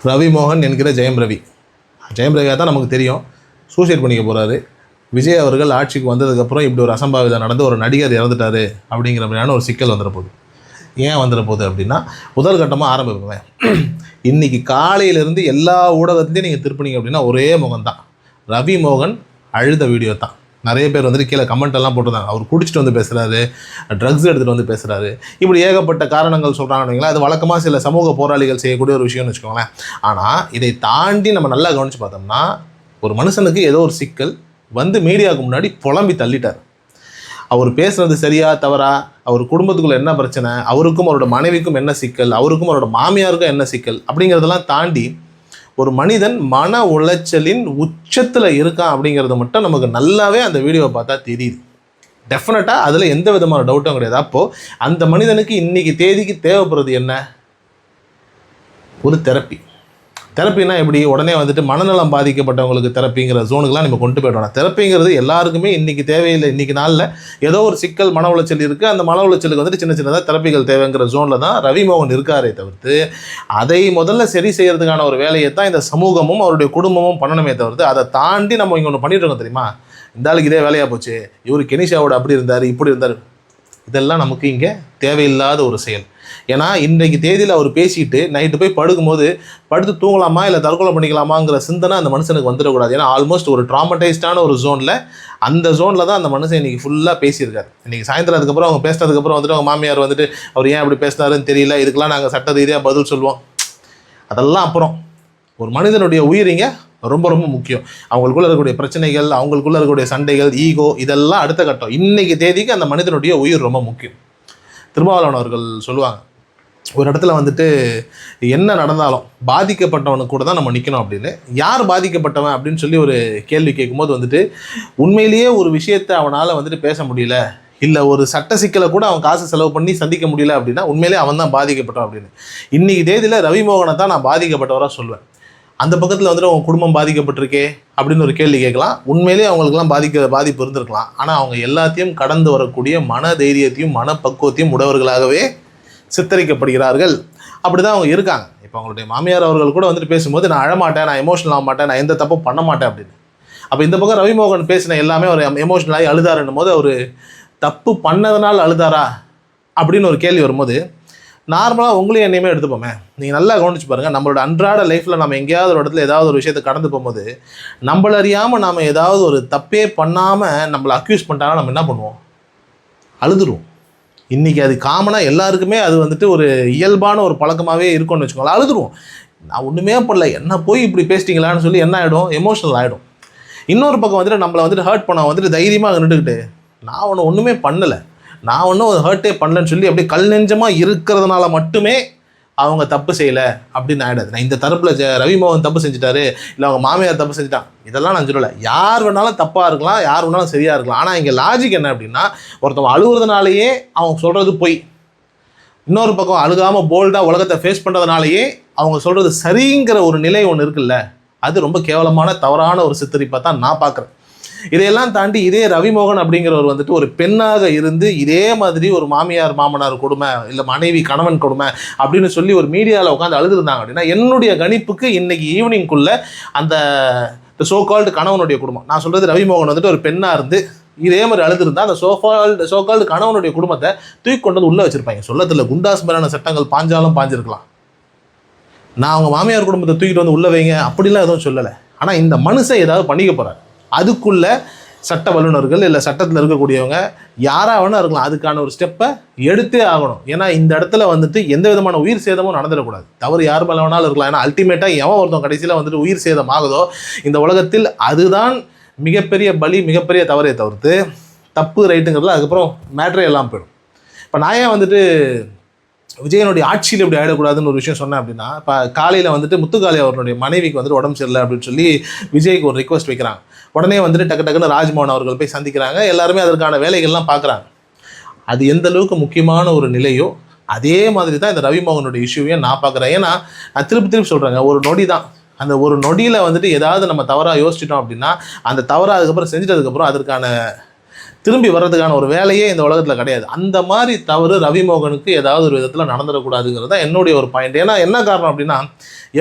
ரவி மோகன் என்கிற ஜெயம் ரவியாக தான் நமக்கு தெரியும். சூசைட் பண்ணிக்க போகிறாரு. விஜய் அவர்கள் ஆட்சிக்கு வந்ததுக்கப்புறம் இப்படி ஒரு அசம்பாவிதம் நடந்து ஒரு நடிகர் இறந்துட்டார் அப்படிங்கிற மாதிரியான ஒரு சிக்கல் வந்துட போகுது. ஏன் வந்துட போகுது அப்படின்னா, முதல் கட்டமாக ஆரம்பிப்பேன். இன்றைக்கி காலையிலேருந்து எல்லா ஊடகத்துலேயும் நீங்கள் திருப்பினீங்க அப்படின்னா ஒரே முகம்தான். ரவி மோகன் அழுத வீடியோ தான். நிறைய பேர் வந்துட்டு கீழே கமெண்ட் எல்லாம் போட்டிருந்தாங்க. அவர் குடிச்சிட்டு வந்து பேசுகிறாரு, ட்ரக்ஸ் எடுத்துகிட்டு வந்து பேசுகிறாரு, இப்படி ஏகப்பட்ட காரணங்கள் சொல்கிறாங்கன்னு. அது வழக்கமாக சில சமூக போராளிகள் செய்யக்கூடிய ஒரு விஷயம்னு வச்சுக்கோங்களேன். ஆனால் இதை தாண்டி நம்ம நல்லா கவனித்து பார்த்தோம்னா, ஒரு மனுஷனுக்கு ஏதோ ஒரு சிக்கல் வந்து மீடியாவுக்கு முன்னாடி புலம்பி தள்ளிட்டார். அவர் பேசுகிறது சரியா தவறா, அவர் குடும்பத்துக்குள்ளே என்ன பிரச்சனை, அவருக்கும் அவரோட மனைவிக்கும் என்ன சிக்கல், அவருக்கும் அவரோட மாமியாருக்கும் என்ன சிக்கல் அப்படிங்கிறதெல்லாம் தாண்டி ஒரு மனிதன் மன உளைச்சலின் உச்சத்தில் இருக்கான் அப்படிங்கிறது மட்டும் நமக்கு நல்லாவே அந்த வீடியோவை பார்த்தா தெரியுது. டெஃபினட்டாக அதில் எந்த விதமான டவுட்டும் கிடையாது. அப்போது அந்த மனிதனுக்கு இன்றைக்கி தேதிக்கு தேவைப்படுறது என்ன? ஒரு தெரப்பினா எப்படி உடனே வந்துட்டு மனநலம் பாதிக்கப்பட்டவங்களுக்கு தெரப்பிங்கிற ஜோனுக்கெலாம் நம்ம கொண்டு போய்ட்டோம். தெரப்பிங்கிறது எல்லாருக்குமே இன்றைக்கி தேவையில்லை. இன்றைக்கி நாளில் ஏதோ ஒரு சிக்கல் மன உளைச்சல் இருக்குது, அந்த மன உளைச்சலுக்கு வந்துட்டு சின்ன சின்னதாக தெரப்பிகள் தேவைங்கிற ஜோனில் தான் ரவி மோகன் இருக்காரே தவிர்த்து, அதை முதல்ல சரி செய்கிறதுக்கான ஒரு வேலையை தான் இந்த சமூகமும் அவருடைய குடும்பமும் பண்ணணுமே தவிர்த்து, அதை தாண்டி நம்ம இங்கே ஒன்று பண்ணிட்டு இருக்கோம் தெரியுமா? இந்த ஆளுக்கு இதே வேலையாக போச்சு, இவர் கெனிஷாவோட அப்படி இருந்தார் இப்படி இருந்தார், இதெல்லாம் நமக்கு இங்கே தேவையில்லாத ஒரு செயல். ஏன்னா இன்றைக்கு தேதியில் அவர் பேசிட்டு நைட்டு போய் படுக்கும்போது படுத்து தூங்கலாமா இல்லை தற்கொலை பண்ணிக்கலாமாங்கிற சிந்தனை அந்த மனுஷனுக்கு வந்துடக்கூடாது. ஏன்னா ஆல்மோஸ்ட் ஒரு ட்ராமடைஸ்டான ஒரு ஜோனில், அந்த ஜோனில் தான் அந்த மனுஷன் இன்றைக்கி ஃபுல்லாக பேசியிருக்காரு. இன்றைக்கி சாயந்தரம் அதுக்கப்புறம் அவங்க பேசினதுக்கப்புறம் வந்துட்டு அவங்க மாமியார் வந்துட்டு அவர் ஏன் அப்படி பேசினாருன்னு தெரியல, இதுக்கெல்லாம் நாங்கள் சட்ட ரீதியாக பதில் சொல்லுவோம். அதெல்லாம் அப்புறம். ஒரு மனிதனுடைய உயிரிங்க ரொம்ப ரொம்ப முக்கியம். அவங்களுக்குள்ள இருக்கக்கூடிய பிரச்சனைகள், அவங்களுக்குள்ள இருக்கக்கூடிய சண்டைகள், ஈகோ, இதெல்லாம் அடுத்த கட்டம். இன்றைக்கி தேதிக்கு அந்த மனிதனுடைய உயிர் ரொம்ப முக்கியம். திருமாவளவன் அவர்கள் சொல்லுவாங்க, ஒரு இடத்துல வந்துட்டு என்ன நடந்தாலும் பாதிக்கப்பட்டவனுக்கு கூட தான் நம்ம நிற்கணும் அப்படின்னு. யார் பாதிக்கப்பட்டவன் அப்படின்னு சொல்லி ஒரு கேள்வி கேட்கும்போது வந்துட்டு, உண்மையிலேயே ஒரு விஷயத்தை அவனால் வந்துட்டு பேச முடியல, இல்லை ஒரு சட்ட சிக்கலை கூட அவன் காசு செலவு பண்ணி சந்திக்க முடியல அப்படின்னா உண்மையிலே அவன் தான் பாதிக்கப்பட்டான் அப்படின்னு. இன்றைக்கி தேதியில் ரவி மோகனை தான் நான் பாதிக்கப்பட்டவராக சொல்வேன். அந்த பக்கத்தில் வந்துட்டு அவங்க குடும்பம் பாதிக்கப்பட்டிருக்கே அப்படின்னு ஒரு கேள்வி கேட்கலாம். உண்மையிலே அவங்களுக்குலாம் பாதிப்பு இருந்திருக்கலாம். ஆனால் அவங்க எல்லாத்தையும் கடந்து வரக்கூடிய மன தைரியத்தையும் மனப்பக்குவத்தையும் உடையவர்களாகவே சித்தரிக்கப்படுகிறார்கள். அப்படி தான் அவங்க இருக்காங்க. இப்போ அவங்களுடைய மாமியார் அவர்கள் கூட வந்துட்டு பேசும்போது, நான் அழமாட்டேன், நான் எமோஷனல் ஆக மாட்டேன், நான் எந்த தப்பும் பண்ண மாட்டேன் அப்படின்னு. அப்போ இந்த பக்கம் ரவி மோகன் பேசின எல்லாமே ஒரு எமோஷனலாகி அழுதாருன்னும் போது, அவர் தப்பு பண்ணதுனால அழுதாரா அப்படின்னு ஒரு கேள்வி வரும்போது, நார்மலாக உங்களையும் என்னையுமே எடுத்துப்போமே, நீங்கள் நல்லா கவனிச்சு பாருங்கள். நம்மளோட அன்றாட லைஃப்பில் நம்ம எங்கேயாவது ஒரு இடத்துல ஏதாவது ஒரு விஷயத்தை கடந்து போகும்போது, நம்மள அறியாமல் நாம் ஏதாவது ஒரு தப்பே பண்ணாமல் நம்மளை அக்யூஸ் பண்ணிட்டாங்கன்னா நம்ம என்ன பண்ணுவோம்? அழுதுருவோம். இன்றைக்கி அது காமனாக எல்லாருக்குமே அது வந்துட்டு ஒரு இயல்பான ஒரு பழக்கமாகவே இருக்கும்னு வச்சுக்கோங்களேன். அழுதுருவோம். நான் ஒன்றுமே பண்ணல, என்ன போய் இப்படி பேசிட்டீங்களான்னு சொல்லி என்ன ஆகிடும்? எமோஷனல் ஆகிடும். இன்னொரு பக்கம் வந்துட்டு நம்மளை வந்துட்டு ஹர்ட் பண்ண வந்துட்டு தைரியமாக நின்றுக்கிட்டு, நான் ஒன்றுமே பண்ணலை, நான் ஒன்றும் ஹர்ட்டே பண்ணலன்னு சொல்லி அப்படியே கல் நெஞ்சமாக இருக்கிறதுனால மட்டுமே அவங்க தப்பு செய்யலை அப்படின்னு ஆகிடாது. நான் இந்த தரப்பில் ரவி மோகன் தப்பு செஞ்சுட்டாரு, இல்லை அவங்க மாமியார் தப்பு செஞ்சுட்டான், இதெல்லாம் நான் சொல்லலை. யார் வேணாலும் தப்பாக இருக்கலாம், யார் வேணாலும் சரியாக இருக்கலாம். ஆனால் இங்கே லாஜிக் என்ன அப்படின்னா, ஒருத்தவங்க அழுகுறதுனாலேயே அவங்க சொல்கிறது பொய், இன்னொரு பக்கம் அழுகாமல் போல்டாக உலகத்தை ஃபேஸ் பண்ணுறதுனாலேயே அவங்க சொல்கிறது சரிங்கிற ஒரு நிலை ஒன்று இருக்குல்ல, அது ரொம்ப கேவலமான தவறான ஒரு சித்தரிப்பை தான் நான் பார்க்குறேன். இதையெல்லாம் தாண்டி இதே ரவி மோகன் அப்படிங்கிறவர் வந்துட்டு ஒரு பெண்ணாக இருந்து இதே மாதிரி ஒரு மாமியார் மாமனார் கொடுமை, இல்லை மனைவி கணவன் கொடுமை அப்படின்னு சொல்லி ஒரு மீடியாவில் உட்காந்து அழுதுருந்தாங்க அப்படின்னா, என்னுடைய கணிப்புக்கு இன்னைக்கு ஈவினிங்குள்ளே அந்த சோகால்டு கணவனுடைய குடும்பம், நான் சொல்கிறது ரவி மோகன் வந்துட்டு ஒரு பெண்ணாக இருந்து இதே மாதிரி அழுதுருந்தா அந்த சோகால்டு கணவனுடைய குடும்பத்தை தூக்கி கொண்டு வந்து உள்ளே வச்சுருப்பாங்க. சொல்லத்தில் குண்டாஸ் மேலான சட்டங்கள் பாஞ்சாலும் பாஞ்சிருக்கலாம். நான் அவங்க மாமியார் குடும்பத்தை தூக்கிட்டு வந்து உள்ளே வைங்க அப்படிலாம் எதுவும் சொல்லலை. ஆனால் இந்த மனுஷன் ஏதாவது பண்ணிக்க போகிறார், அதுக்குள்ளே சட்ட வல்லுநர்கள் இல்லை சட்டத்தில் இருக்கக்கூடியவங்க யாராக வேணா இருக்கலாம், அதுக்கான ஒரு ஸ்டெப்பை எடுத்தே ஆகணும். ஏன்னா இந்த இடத்துல வந்துட்டு எந்த விதமான உயிர் சேதமும் நடந்துடக்கூடாது. தவறு யார் மேலே வேணாலும் இருக்கலாம். ஏன்னா அல்டிமேட்டாக எவன் ஒருத்தன் கடைசியில் வந்துட்டு உயிர் சேதம் ஆகுதோ இந்த உலகத்தில் அதுதான் மிகப்பெரிய பலி, மிகப்பெரிய தவறை தவிர்த்து தப்பு ரைட்டுங்கிறதுல அதுக்கப்புறம் மேட்ரே எல்லாம் போயிடும். இப்போ நான் ஏன் வந்துட்டு விஜயனுடைய ஆட்சியில் இப்படி ஆகிடக்கூடாதுன்னு ஒரு விஷயம் சொன்னேன் அப்படின்னா, இப்போ காலையில் வந்துட்டு முத்துக்காளி அவருடைய மனைவிக்கு வந்துட்டு உடம்பு சரியில்லை அப்படின்னு சொல்லி விஜய்க்கு ஒரு ரிக்வஸ்ட் வைக்கிறாங்க. உடனே வந்துட்டு டக்குன்னு ராஜ்மோகன் அவர்கள் போய் சந்திக்கிறாங்க. எல்லாருமே அதற்கான வேலைகள்லாம் பார்க்குறாங்க. அது எந்த அளவுக்கு முக்கியமான ஒரு நிலையோ அதே மாதிரி தான் இந்த ரவி மோகனுடைய இஷ்யூவையும் நான் பார்க்குறேன். ஏன்னா நான் திருப்பி சொல்கிறேங்க, ஒரு நொடி தான். அந்த ஒரு நொடியில் வந்துட்டு ஏதாவது நம்ம தவறாக யோசிச்சிட்டோம் அப்படின்னா, அந்த தவறாக அதுக்கப்புறம் செஞ்சிட்டதுக்கப்புறம் அதற்கான திரும்பி வர்றதுக்கான ஒரு வேலையே இந்த உலகத்தில் கிடையாது. அந்த மாதிரி தவறு ரவிமோகனுக்கு ஏதாவது ஒரு விதத்தில் நடந்துடக்கூடாதுங்கிறது தான் என்னுடைய ஒரு பாயிண்ட். ஏன்னா என்ன காரணம் அப்படின்னா,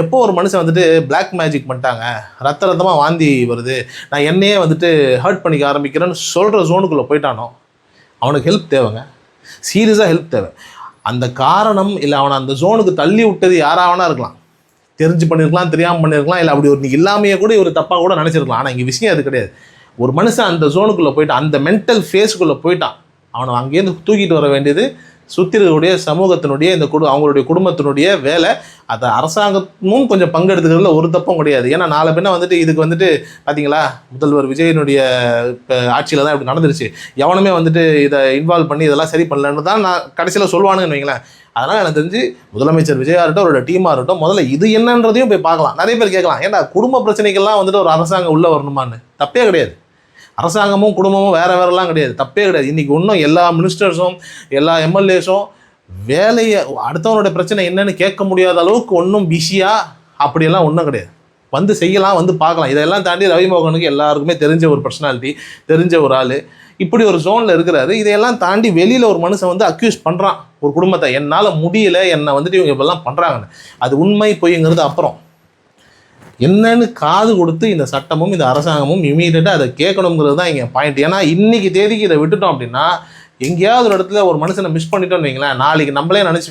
எப்போ ஒரு மனுஷன் வந்துட்டு பிளாக் மேஜிக் பண்ணிட்டாங்க, ரத்த ரத்தமாக வாந்தி வருது, நான் என்னையே வந்துட்டு ஹர்ட் பண்ணிக்க ஆரம்பிக்கிறேன்னு சொல்கிற ஜோனுக்குள்ளே போயிட்டானோ அவனுக்கு ஹெல்ப் தேவைங்க, சீரியஸாக ஹெல்ப் தேவை. அந்த காரணம் இல்லை அவனை அந்த ஜோனுக்கு தள்ளி விட்டது யாராவனா இருக்கலாம், தெரிஞ்சு பண்ணியிருக்கலாம், தெரியாமல் பண்ணியிருக்கலாம், இல்லை அப்படி ஒரு இல்லாமையே கூட ஒரு தப்பாக கூட நினச்சிருக்கலாம். ஆனால் இங்கே விஷயம் அது கிடையாது. ஒரு மனுஷன் அந்த ஜோனுக்குள்ளே போயிட்டான், அந்த மென்டல் ஃபேஸுக்குள்ளே போயிட்டான், அவனை அங்கேருந்து தூக்கிட்டு வர வேண்டியது சுற்றி இருக்கக்கூடிய சமூகத்தினுடைய இந்த அவங்களுடைய குடும்பத்தினுடைய வேலை. அதை அரசாங்கமும் கொஞ்சம் பங்கெடுத்துக்கிறதுல ஒரு தப்பும் கிடையாது. ஏன்னா நாலு பேனா வந்துட்டு இதுக்கு வந்துட்டு பார்த்தீங்களா, முதல்வர் விஜயனுடைய இப்போ ஆட்சியில் தான் இப்படி நடந்துருச்சு, எவனுமே வந்துட்டு இதை இன்வால்வ் பண்ணி இதெல்லாம் சரி பண்ணலன்னு தான் நான் கடைசியில் சொல்லுவானுங்கன்னு வைங்களேன். அதனால் எனக்கு தெரிஞ்சு முதலமைச்சர் விஜயா இருக்கட்டும், அவரோட டீமாக இருக்கட்டும், முதல்ல இது என்னன்றதையும் போய் பார்க்கலாம். நிறைய பேர் கேட்கலாம், ஏன்னா குடும்ப பிரச்சனைகள்லாம் வந்துட்டு ஒரு அரசாங்கம் உள்ளே வரணுமான்னு. தப்பே கிடையாது. அரசாங்கமும் குடும்பமும் வேறெல்லாம் கிடையாது, தப்பே கிடையாது. இன்றைக்கி இன்னும் எல்லா மினிஸ்டர்ஸும் எல்லா எம்எல்ஏஸும் வேலையை அடுத்தவனுடைய பிரச்சனை என்னன்னு கேட்க முடியாத அளவுக்கு ஒன்றும் பிஸியாக அப்படியெல்லாம் ஒன்றும் கிடையாது. வந்து செய்யலாம், வந்து பார்க்கலாம். இதெல்லாம் தாண்டி ரவிமோகனுக்கு எல்லாருக்குமே தெரிஞ்ச ஒரு பர்சனாலிட்டி, தெரிஞ்ச ஒரு ஆள், இப்படி ஒரு ஜோனில் இருக்கிறாரு. இதையெல்லாம் தாண்டி வெளியில் ஒரு மனுஷன் வந்து அக்யூஸ் பண்ணுறான் ஒரு குடும்பத்தை, என்னால் முடியல, என்னை வந்துட்டு இவங்க இப்பெல்லாம் பண்ணுறாங்கன்னு. அது உண்மை பொய்ங்கிறது அப்புறம் என்னன்னு காது கொடுத்து இந்த சட்டமும் இந்த அரசாங்கமும் இமீடியட்டாக அதை கேட்கணுங்கிறது தான் இங்கே பாயிண்ட். ஏன்னா இன்றைக்கி தேதிக்கு இதை விட்டுட்டோம் அப்படின்னா, எங்கேயாவது ஒரு இடத்துல ஒரு மனுஷனை மிஸ் பண்ணிட்டோம்னு வைங்களேன், நாளைக்கு நம்மளே நினச்சி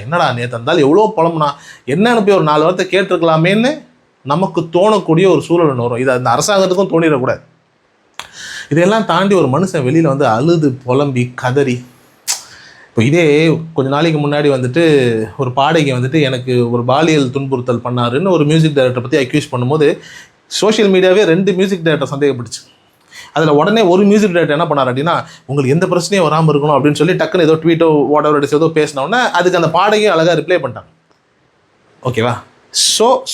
என்னடா நேற்று இருந்தாலும் எவ்வளோ புலம்புனா, என்னன்னு போய் ஒரு 4 வாரத்தை கேட்டிருக்கலாமேன்னு நமக்கு தோணக்கூடிய ஒரு சூழல் ஒன்று வரும். இது அந்த அரசாங்கத்துக்கும் தோணிடக்கூடாது. இதையெல்லாம் தாண்டி ஒரு மனுஷன் வெளியில் வந்து அழுது புலம்பி கதறி, இப்போ இதே கொஞ்சம் நாளைக்கு முன்னாடி வந்துட்டு ஒரு பாடகி வந்துட்டு எனக்கு ஒரு பாலியல் துன்புறுத்தல் பண்ணாருன்னு ஒரு மியூசிக் டைரக்டரை பற்றி அக்யூஸ் பண்ணும்போது சோஷியல் மீடியாவே 2 மியூசிக் டைரக்டர் சந்தேகப்பட்டுச்சு. அதில் உடனே ஒரு மியூசிக் டைரக்டர் என்ன பண்ணார் அப்படின்னா, உங்களுக்கு எந்த பிரச்சனையும் வராமல் இருக்கணும் அப்படின்னு சொல்லி டக்குன்னு ஏதோ ட்வீட்டோ வாட் ஏதோ பேசினோன்னே அதுக்கு அந்த பாடகையும் அழகாக ரிப்ளை பண்ணிட்டாங்க. ஓகேவா?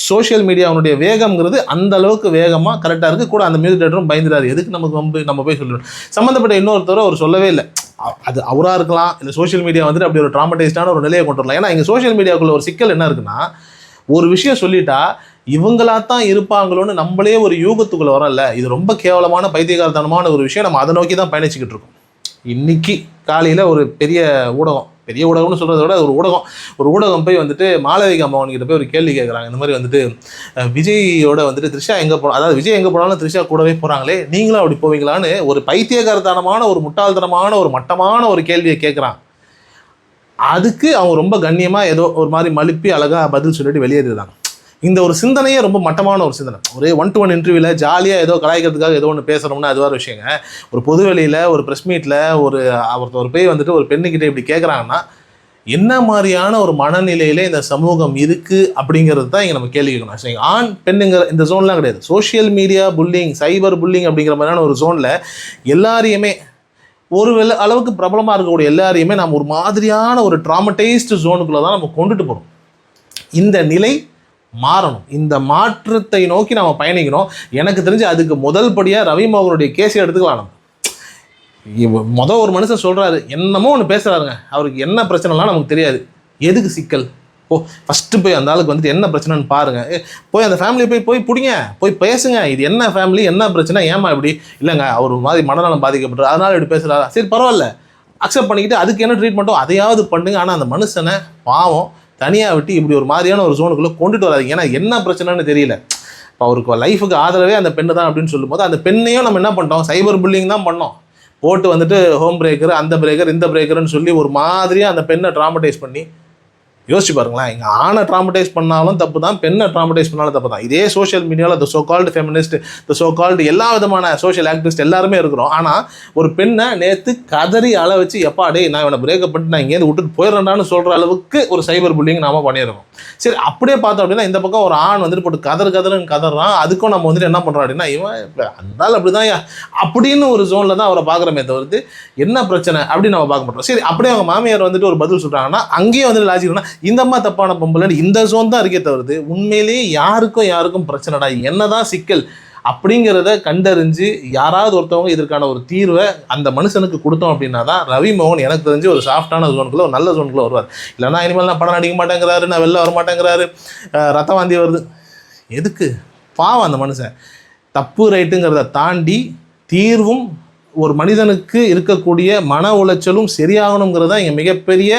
சோஷியல் மீடியாவுடைய வேகம்ங்கிறது அந்த அளவுக்கு வேகமாக கரெக்டாக இருக்குது. கூட அந்த மியூசிக் டைரக்டரும் பயந்துடாரு, எதுக்கு நமக்கு நம்ம போய் சொல்லணும். சம்மந்தப்பட்ட இன்னொருத்தரோ அவர் சொல்லவே இல்லை. அது அவராக இருக்கலாம், இல்லை சோஷியல் மீடியா வந்துட்டு அப்படி ஒரு ட்ராமடைஸ்டான ஒரு நிலையை கொண்டு வரலாம். ஏன்னா இங்கே சோஷியல் மீடியாவுக்குள்ள ஒரு சிக்கல் என்ன இருக்குன்னா, ஒரு விஷயம் சொல்லிட்டா இவங்களா தான் இருப்பாங்களோன்னு நம்மளே ஒரு யூகத்துக்குள்ளே வரல. இது ரொம்ப கேவலமான பைத்தியகாரத்தனமான ஒரு விஷயம். நம்ம அதை நோக்கி தான் பயணிச்சுக்கிட்டு இருக்கோம். இன்னைக்கு காலையில் ஒரு பெரிய ஊடகம்னு சொல்கிறத விட ஒரு ஊடகம் போய் வந்துட்டு மாளவிகா மோகன்கிட்ட போய் ஒரு கேள்வி கேட்குறாங்க. இந்த மாதிரி வந்துட்டு விஜயோட வந்துட்டு த்ரிஷா எங்கே போனோம், அதாவது விஜய் எங்கே போனாலும் த்ரிஷா கூடவே போகிறாங்களே, நீங்களும் அப்படி போவீங்களான்னு ஒரு பைத்தியகாரத்தனமான ஒரு முட்டாள்தனமான ஒரு மட்டமான ஒரு கேள்வியை கேட்குறான். அதுக்கு அவங்க ரொம்ப கண்ணியமாக ஏதோ ஒரு மாதிரி மழுப்பி அழகாக பதில் சொல்லிட்டு வெளியேறிடுறாங்க. இந்த ஒரு சிந்தனையே ரொம்ப மட்டமான ஒரு சிந்தனை. ஒரே 1-to-1 இன்டர்வியூவில் ஜாலியாக ஏதோ கலாய்க்கிறதுக்காக ஏதோ ஒன்று பேசுகிறோம்னா அது வேறு விஷயங்க. ஒரு பொதுவெளியில் ஒரு ப்ரெஸ் மீட்டில் ஒருத்தர் போய் வந்துட்டு ஒரு பெண்ணுக்கிட்ட இப்படி கேட்குறாங்கன்னா என்ன மாதிரியான ஒரு மனநிலையில் இந்த சமூகம் இருக்குது அப்படிங்கிறது தான் இங்கே நம்ம கேள்வி கேட்கணும். சரி, ஆண் பெண்ணுங்கிற இந்த ஜோன்லாம் கிடையாது. Social media bullying, cyber bullying அப்படிங்கிற மாதிரியான ஒரு ஜோனில் எல்லாரையுமே ஒரு அளவுக்கு பிரபலமாக இருக்கக்கூடிய எல்லாரையுமே நம்ம ஒரு மாதிரியான ஒரு ட்ராமடைஸ்டு ஜோனுக்குள்ளே தான் நம்ம கொண்டுட்டு போகிறோம். இந்த நிலை மாறணும். இந்த மாற்றத்தை நோக்கி நம்ம பயணிக்கணும். எனக்கு தெரிஞ்சு அதுக்கு முதல் படியாக ரவிமோகனுடைய கேஸை எடுத்துக்கலாம். நம்ம ஒரு மனுஷன் சொல்கிறாரு, என்னமோ ஒன்று பேசுகிறாருங்க, அவருக்கு என்ன பிரச்சனைலாம் நமக்கு தெரியாது, எதுக்கு சிக்கல், ஃபஸ்ட்டு போய் அந்த ஆளுக்கு வந்துட்டு என்ன பிரச்சனைன்னு பாருங்கள், போய் அந்த ஃபேமிலியை போய் பிடிங்க, போய் பேசுங்க, இது என்ன ஃபேமிலி, என்ன பிரச்சனை, ஏமா இப்படி, இல்லைங்க அவர் மாதிரி மனநலம் பாதிக்கப்பட்டு அதனால் இப்படி பேசுகிறாரா, சரி பரவாயில்ல அக்செப்ட் பண்ணிக்கிட்டு அதுக்கு என்ன ட்ரீட்மெண்ட்டோ அதையாவது பண்ணுங்க. ஆனால் அந்த மனுஷனை பாவம் தனியாக விட்டு இப்படி ஒரு மாதிரியான ஒரு ஜோனுக்குள்ளே கொண்டுட்டு வராதிங்க. ஏன்னா என்ன பிரச்சனைன்னு தெரியல. இப்போ அவருக்கு லைஃபுக்கு ஆதரவே அந்த பெண்ணு தான் அப்படின்னு சொல்லும்போது அந்த பெண்ணையும் நம்ம என்ன பண்ணிட்டோம், சைபர் புல்லிங் தான் பண்ணோம். போட்டு வந்துட்டு ஹோம் பிரேக்கர், அந்த பிரேக்கர், இந்த பிரேக்கர்னு சொல்லி ஒரு மாதிரியாக அந்த பெண்ணை ட்ராமடைஸ் பண்ணி யோசிச்சு பாருங்களேன். இங்கே ஆணை ட்ராமடைஸ் பண்ணாலும் தப்பு தான், பெண்ணை ட்ராமடைஸ் பண்ணாலும் தப்பு தான். இதே சோஷியல் மீடியாவில் த சோ கால்டு ஃபெமினிஸ்ட், த சோ கால்டு எல்லா விதமான சோஷியல் ஆக்டிவிஸ்ட் எல்லாருமே இருக்கிறோம். ஆனால் ஒரு பெண்ணை நேற்று கதறி அள வச்சு எப்பாடே நான் இவனை பிரேக்கப் பண்ணிட்டு நான் இங்கேருந்து விட்டுட்டு போயிடுறேன்டான்னு சொல்கிற அளவுக்கு ஒரு சைபர் புல்லிங் நாம பண்ணியிருக்கோம். சரி, அப்படியே பார்த்தோம் அப்படின்னா இந்த பக்கம் ஒரு ஆண் வந்துட்டு போட்டு கதறுன்னு கதறான். அதுக்கும் நம்ம வந்துட்டு என்ன பண்ணுறோம் அப்படின்னா, இவன் அந்தாலும் அப்படி தான் அப்படின்னு ஒரு ஜோனில் தான் அவரை பார்க்குறமே தவிர்த்து என்ன பிரச்சனை அப்படின்னு நம்ம பார்க்க மாட்டோம். சரி, அப்படியே அவங்க மாமியார் வந்துட்டு ஒரு பதில் சொல்கிறாங்கன்னா அங்கேயே வந்துட்டு லாஜிக்னா இந்த அம்மா தப்பான பொம்பளைன்னு இந்த ஜோன் தான் இருக்கே தவிர்த்து உண்மையிலேயே யாருக்கும் பிரச்சனைடா, என்னதான் சிக்கல் அப்படிங்கிறத கண்டறிஞ்சு யாராவது ஒருத்தவங்க இதற்கான ஒரு தீர்வை அந்த மனுஷனுக்கு கொடுத்தோம் அப்படின்னா தான் ரவிமோகன் எனக்கு தெரிஞ்சு ஒரு சாஃப்டான ஜோனுக்குள்ள, ஒரு நல்ல ஜோனுக்குள்ள வருவார். இல்லைன்னா இனிமேல் நான் படம் நடிக்க மாட்டேங்கிறாரு, நான் வெளில வர மாட்டேங்கிறாரு, ரத்த வாந்தி வருது, எதுக்கு? பாவம் அந்த மனுஷன். தப்பு ரைட்டுங்கிறத தாண்டி தீர்வும் ஒரு மனிதனுக்கு இருக்கக்கூடிய மன உளைச்சலும் சரியாகணுங்கிறது தான் இங்கே மிகப்பெரிய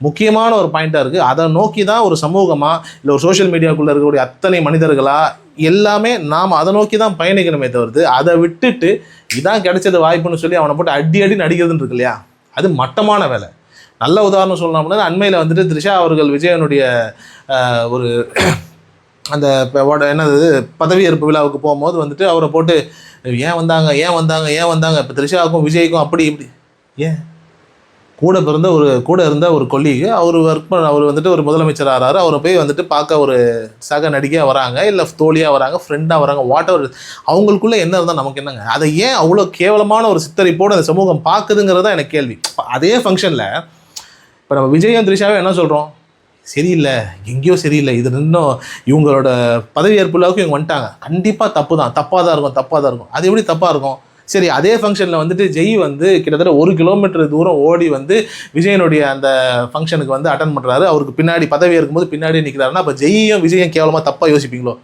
முக்கியமான ஒரு பாயிண்ட்டாக இருக்குது. அதை நோக்கி தான் ஒரு சமூகமாக இல்லை ஒரு சோஷியல் மீடியாவுக்குள்ளே இருக்கக்கூடிய அத்தனை மனிதர்களாக எல்லாமே நாம் அதை நோக்கி தான் பயணிக்கணுமே தவிர்த்து அதை விட்டுட்டு இதான் கிடைச்சது வாய்ப்புன்னு சொல்லி அவனை போட்டு அடி நடிக்கிறதுன்னு இருக்கு இல்லையா, அது மட்டமான வேலை. நல்ல உதாரணம் சொல்லணும்னா அண்மையில் வந்துட்டு த்ரிஷா அவர்கள் விஜயனுடைய ஒரு அந்த என்னது பதவியேற்பு விழாவுக்கு போகும்போது வந்துட்டு அவரை போட்டு ஏன் வந்தாங்க இப்போ த்ரிஷாவுக்கும் விஜய்க்கும் அப்படி இப்படி. ஏன் கூட இருந்த ஒரு கொல்லிக்கு அவர் வந்துட்டு ஒரு முதலமைச்சர் ஆகிறாரு, அவரை போய் வந்துட்டு பார்க்க ஒரு சக நடிகையாக வராங்க, இல்லை தோழியாக வராங்க, ஃப்ரெண்டாக வராங்க, வாட் எவர், அவங்களுக்குள்ளே என்ன இருந்தால் நமக்கு என்னங்க? அதை ஏன் அவ்வளோ கேவலமான ஒரு சித்தரிப்போடு அந்த சமூகம் பார்க்குதுங்கிறது தான் எனக்கு கேள்வி. அதே ஃபங்க்ஷனில் இப்போ நம்ம விஜயும் த்ரிஷாவும் என்ன சொல்கிறோம், சரியில்லை, எங்கேயோ சரியில்லை, இது இன்னும் இவங்களோட பதவியேற்புலாவுக்கு இவங்க வந்துட்டாங்க, கண்டிப்பாக தப்பாக தான் இருக்கும். அது எப்படி தப்பாக இருக்கும்? சரி, அதே ஃபங்க்ஷனில் வந்துட்டு ஜெய் வந்து கிட்டத்தட்ட 1 கிலோமீட்டர் தூரம் ஓடி வந்து விஜயனுடைய அந்த ஃபங்க்ஷனுக்கு வந்து அட்டன் பண்ணுறாரு, அவருக்கு பின்னாடி பதவி இருக்கும்போது பின்னாடி நிற்கிறாருன்னா அப்போ ஜெய்யும் கேவலமாக தப்பாக யோசிப்பீங்களோ?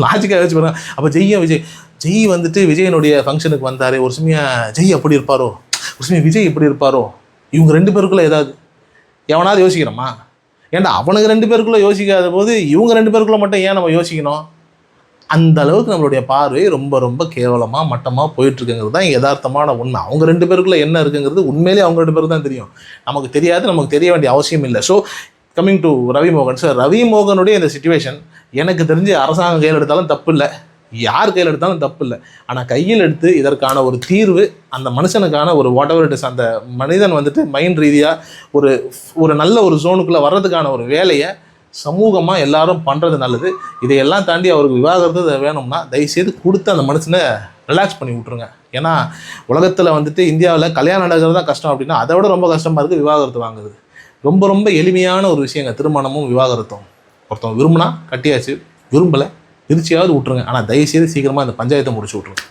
லாஜிக்காக யோசிச்சு பாருங்க. அப்போ ஜெய் வந்துட்டு விஜயனுடைய ஃபங்க்ஷனுக்கு வந்தார், ஒரு சமயம் ஜெய் அப்படி இருப்பாரோ, ஒரு சமயம் விஜய் இப்படி இருப்பாரோ, இவங்க 2 பேருக்குள்ளே ஏதாவது எவனாவது யோசிக்கிறோமா? ஏன்டா அவனுக்கு 2 பேருக்குள்ளே யோசிக்காத போது இவங்க 2 பேருக்குள்ளே மட்டும் ஏன் நம்ம யோசிக்கணும்? அந்த அளவுக்கு நம்மளுடைய பார்வை ரொம்ப கேவலமாக மட்டமாக போயிட்டுருக்குங்கிறது தான் யதார்த்தமான உண்மை. அவங்க 2 பேருக்குள்ளே என்ன இருக்குங்கிறது உண்மையிலேயே அவங்க 2 பேருக்கு தான் தெரியும், நமக்கு தெரியாது, நமக்கு தெரிய வேண்டிய அவசியம் இல்லை. ஸோ கம்மிங் டு ரவி மோகன் சார், ரவி மோகனுடைய இந்த சிச்சுவேஷன் எனக்கு தெரிஞ்சு அரசாங்கம் கையில் எடுத்தாலும் தப்பு இல்லை, யார் கையில் எடுத்தாலும் தப்பு இல்லை. ஆனால் கையில் எடுத்து இதற்கான ஒரு தீர்வு அந்த மனுஷனுக்கான ஒரு வாட் எவர் இட் இஸ், அந்த மனிதன் வந்துட்டு மைண்ட் ரீதியாக ஒரு நல்ல ஒரு ஜோனுக்குள்ளே வர்றதுக்கான ஒரு வேலையை சமூகமாக எல்லாரும் பண்ணுறது நல்லது. இதையெல்லாம் தாண்டி அவருக்கு விவாகரத்து வேணும்னா தயவுசெய்து கொடுத்து அந்த மனுஷனை ரிலாக்ஸ் பண்ணி விட்ருங்க. ஏன்னா உலகத்தில் வந்துட்டு இந்தியாவில் கல்யாணம் நடக்கிறது தான் கஷ்டம் அப்படின்னா அதை விட ரொம்ப கஷ்டமாக இருக்குது விவாகரத்து வாங்குறது. ரொம்ப எளிமையான ஒரு விஷயங்க திருமணமும் விவாகரத்தும். ஒருத்தவங்க விரும்பினா கட்டியாச்சு, விரும்பலை பிரிச்சியாவது விட்ருங்க. ஆனால் தயவுசெய்து சீக்கிரமாக இந்த பஞ்சாயத்தை முடிச்சு விட்ருங்க.